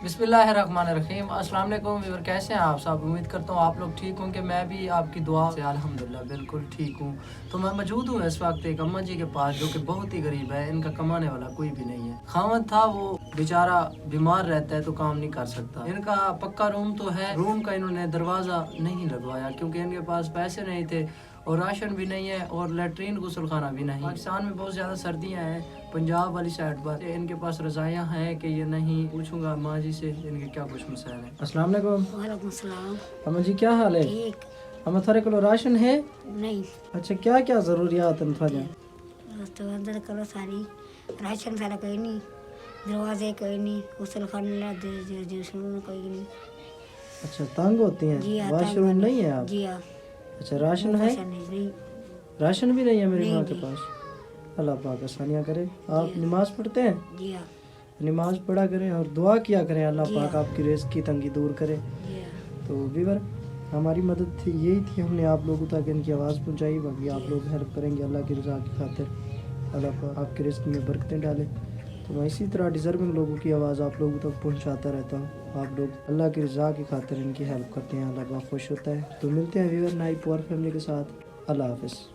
बिस्मिल्लाहिर्रहमानिर्रहीम। अस्सलाम वालेकुम व्यूअर, कैसे हैं आप सब? उम्मीद करता हूँ आप लोग ठीक होंगे। मैं भी आपकी दुआ से अल्हम्दुलिल्लाह बिल्कुल ठीक हूँ। तो मैं मौजूद हूँ इस वक्त एक अम्मा जी के पास जो कि बहुत ही गरीब है, इनका कमाने वाला कोई भी नहीं है। खावत था वो बेचारा बीमार रहता है तो काम नहीं कर सकता। इनका पक्का रूम तो है, रूम का इन्होंने दरवाज़ा नहीं लगवाया क्योंकि इनके पास पैसे नहीं थे और राशन भी नहीं है और लेटरीन गुसल खाना भी नहीं। पाकिस्तान में बहुत ज़्यादा सर्दियाँ हैं, पंजाब वाली साइड पर इनके पास रज़ाइयाँ हैं कि ये नहीं। पूछूंगा माँ जी से इनके क्या कुछ मसाइल हैं। अस्सलाम वालेकुम। वालेकुम सलाम। अम्मा जी क्या हाल है? ठीक अम्मा थारे को राशन है? नहीं अच्छा, क्या क्या ज़रूरियात हैं थारे? तो अंदर करो सारी राशन सारा कोई नहीं, दरवाजे कोई नहीं, गुसल खाने ला कोई नहीं। अच्छा, तंग होती हैं? जी हाँ, वाशरूम तंग नहीं है आप? जी हाँ। अच्छा, राशन है? नहीं राशन भी नहीं है मेरी नहीं माँ के जी। पास। अल्लाह पाक आसानियाँ करे। आप जी। नमाज पढ़ते हैं? जी हाँ नमाज पढ़ा करें और दुआ किया करें, अल्लाह जी पाक हाँ। आपकी रिज़्क़ की तंगी दूर करे। जी हाँ। तो व्यूअर, हमारी मदद थी यही थी, हमने आप लोगों तक इनकी आवाज़ पहुंचाई। बाकी आप लोग हेल्प करेंगे अल्लाह की रज़ा की खातिर, अल्लाह पाक आपके रिज़्क़ में बरकतें डाले। तो मैं इसी तरह डिज़र्विंग लोगों की आवाज़ आप लोगों तक पहुंचाता रहता हूँ। आप लोग अल्लाह की रज़ा की खातिर इनकी हेल्प करते हैं, अल्लाह पाक खुश होता है। तो मिलते हैं व्यूअर नई पुअर फैमिली के साथ। अल्लाह हाफ़िज़।